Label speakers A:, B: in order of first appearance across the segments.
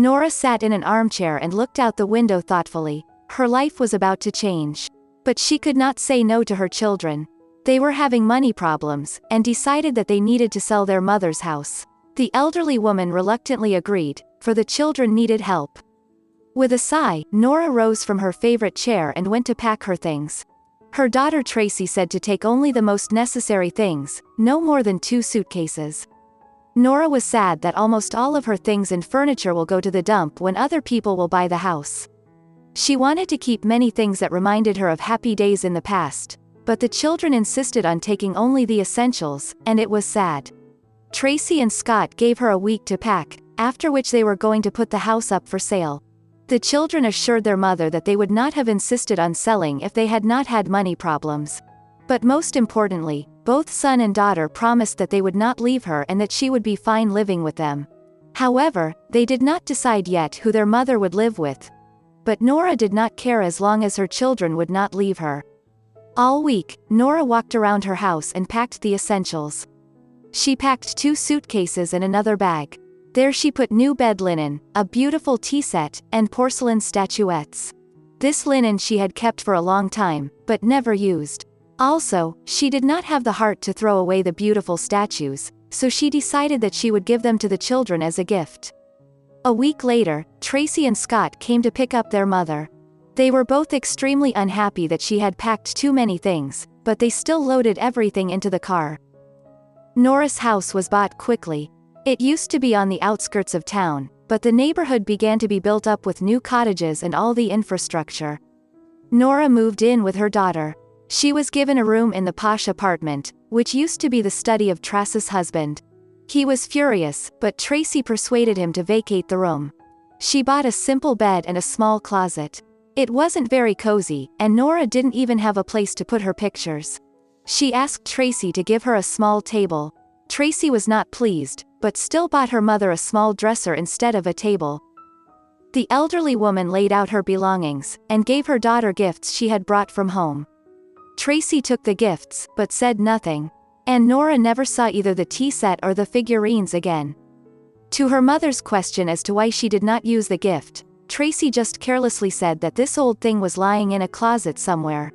A: Nora sat in an armchair and looked out the window thoughtfully. Her life was about to change. But she could not say no to her children. They were having money problems, and decided that they needed to sell their mother's house. The elderly woman reluctantly agreed, for the children needed help. With a sigh, Nora rose from her favorite chair and went to pack her things. Her daughter Tracy said to take only the most necessary things, no more than 2 suitcases. Nora was sad that almost all of her things and furniture will go to the dump when other people will buy the house. She wanted to keep many things that reminded her of happy days in the past, but the children insisted on taking only the essentials, and it was sad. Tracy and Scott gave her a week to pack, after which they were going to put the house up for sale. The children assured their mother that they would not have insisted on selling if they had not had money problems. But most importantly, both son and daughter promised that they would not leave her and that she would be fine living with them. However, they did not decide yet who their mother would live with. But Nora did not care as long as her children would not leave her. All week, Nora walked around her house and packed the essentials. She packed 2 suitcases and another bag. There she put new bed linen, a beautiful tea set, and porcelain statuettes. This linen she had kept for a long time, but never used. Also, she did not have the heart to throw away the beautiful statues, so she decided that she would give them to the children as a gift. A week later, Tracy and Scott came to pick up their mother. They were both extremely unhappy that she had packed too many things, but they still loaded everything into the car. Nora's house was bought quickly. It used to be on the outskirts of town, but the neighborhood began to be built up with new cottages and all the infrastructure. Nora moved in with her daughter. She was given a room in the posh apartment, which used to be the study of Tracy's husband. He was furious, but Tracy persuaded him to vacate the room. She bought a simple bed and a small closet. It wasn't very cozy, and Nora didn't even have a place to put her pictures. She asked Tracy to give her a small table. Tracy was not pleased, but still bought her mother a small dresser instead of a table. The elderly woman laid out her belongings, and gave her daughter gifts she had brought from home. Tracy took the gifts, but said nothing. And Nora never saw either the tea set or the figurines again. To her mother's question as to why she did not use the gift, Tracy just carelessly said that this old thing was lying in a closet somewhere.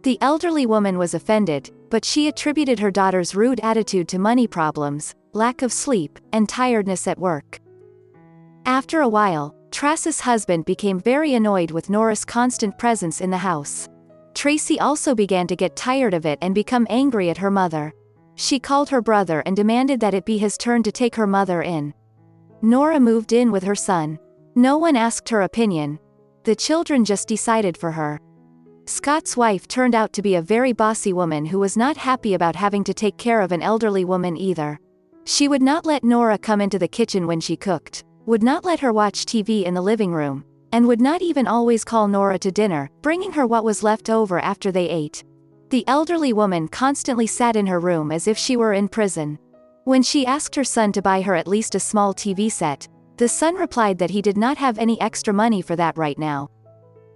A: The elderly woman was offended, but she attributed her daughter's rude attitude to money problems, lack of sleep, and tiredness at work. After a while, Tracy's husband became very annoyed with Nora's constant presence in the house. Tracy also began to get tired of it and become angry at her mother. She called her brother and demanded that it be his turn to take her mother in. Nora moved in with her son. No one asked her opinion. The children just decided for her. Scott's wife turned out to be a very bossy woman who was not happy about having to take care of an elderly woman either. She would not let Nora come into the kitchen when she cooked, would not let her watch TV in the living room, and would not even always call Nora to dinner, bringing her what was left over after they ate. The elderly woman constantly sat in her room as if she were in prison. When she asked her son to buy her at least a small TV set, the son replied that he did not have any extra money for that right now.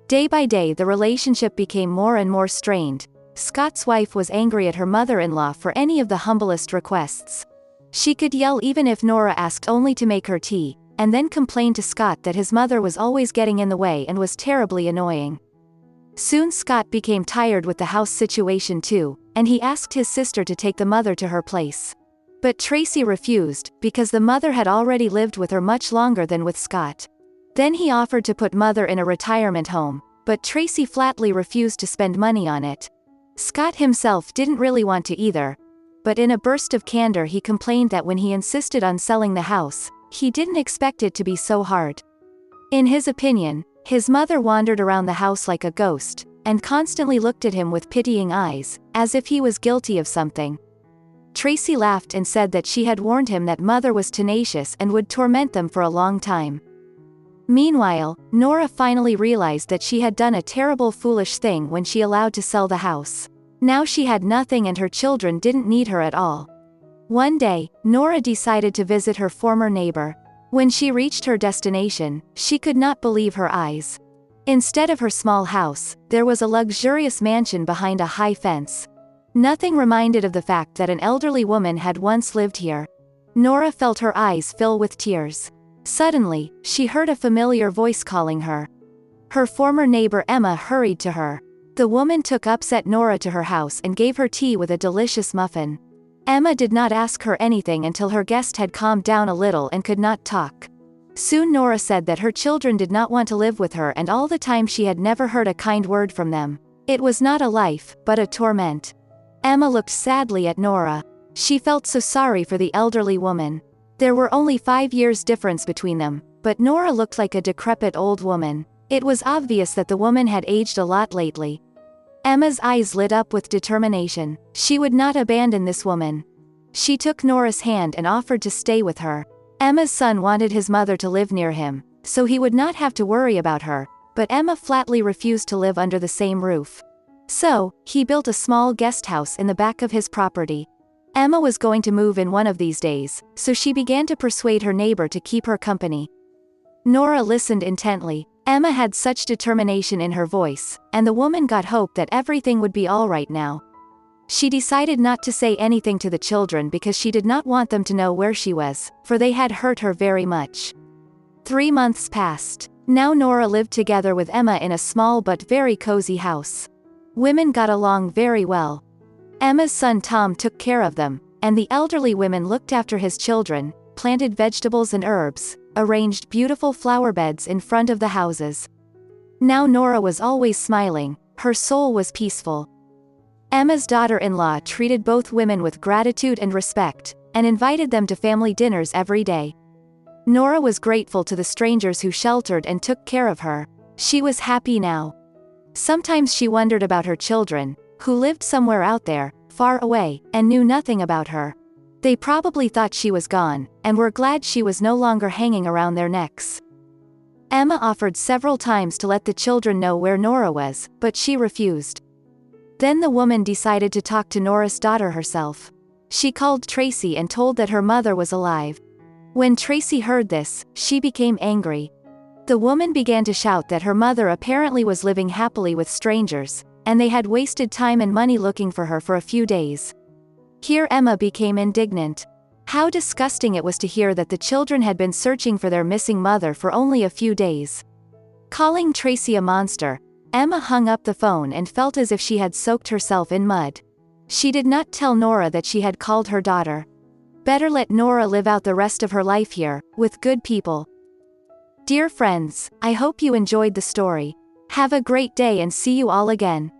A: Day by day the relationship became more and more strained. Scott's wife was angry at her mother-in-law for any of the humblest requests. She could yell even if Nora asked only to make her tea, and then complain to Scott that his mother was always getting in the way and was terribly annoying. Soon Scott became tired with the house situation too, and he asked his sister to take the mother to her place. But Tracy refused, because the mother had already lived with her much longer than with Scott. Then he offered to put mother in a retirement home, but Tracy flatly refused to spend money on it. Scott himself didn't really want to either, but in a burst of candor he complained that when he insisted on selling the house, he didn't expect it to be so hard. In his opinion, his mother wandered around the house like a ghost, and constantly looked at him with pitying eyes, as if he was guilty of something. Tracy laughed and said that she had warned him that mother was tenacious and would torment them for a long time. Meanwhile, Nora finally realized that she had done a terrible foolish thing when she allowed to sell the house. Now she had nothing and her children didn't need her at all. One day, Nora decided to visit her former neighbor. When she reached her destination, she could not believe her eyes. Instead of her small house, there was a luxurious mansion behind a high fence. Nothing reminded of the fact that an elderly woman had once lived here. Nora felt her eyes fill with tears. Suddenly, she heard a familiar voice calling her. Her former neighbor Emma hurried to her. The woman took upset Nora to her house and gave her tea with a delicious muffin. Emma did not ask her anything until her guest had calmed down a little and could not talk. Soon Nora said that her children did not want to live with her, and all the time she had never heard a kind word from them. It was not a life, but a torment. Emma looked sadly at Nora. She felt so sorry for the elderly woman. There were only 5 years difference between them, but Nora looked like a decrepit old woman. It was obvious that the woman had aged a lot lately. Emma's eyes lit up with determination. She would not abandon this woman. She took Nora's hand and offered to stay with her. Emma's son wanted his mother to live near him, so he would not have to worry about her, but Emma flatly refused to live under the same roof. So, he built a small guest house in the back of his property. Emma was going to move in one of these days, so she began to persuade her neighbor to keep her company. Nora listened intently. Emma had such determination in her voice, and the woman got hope that everything would be all right now. She decided not to say anything to the children because she did not want them to know where she was, for they had hurt her very much. 3 months passed. Now Nora lived together with Emma in a small but very cozy house. Women got along very well. Emma's son Tom took care of them, and the elderly women looked after his children, planted vegetables and herbs, arranged beautiful flower beds in front of the houses. Now Nora was always smiling, her soul was peaceful. Emma's daughter-in-law treated both women with gratitude and respect, and invited them to family dinners every day. Nora was grateful to the strangers who sheltered and took care of her. She was happy now. Sometimes she wondered about her children, who lived somewhere out there, far away, and knew nothing about her. They probably thought she was gone, and were glad she was no longer hanging around their necks. Emma offered several times to let the children know where Nora was, but she refused. Then the woman decided to talk to Nora's daughter herself. She called Tracy and told that her mother was alive. When Tracy heard this, she became angry. The woman began to shout that her mother apparently was living happily with strangers, and they had wasted time and money looking for her for a few days. Here Emma became indignant. How disgusting it was to hear that the children had been searching for their missing mother for only a few days. Calling Tracy a monster, Emma hung up the phone and felt as if she had soaked herself in mud. She did not tell Nora that she had called her daughter. Better let Nora live out the rest of her life here, with good people. Dear friends, I hope you enjoyed the story. Have a great day and see you all again.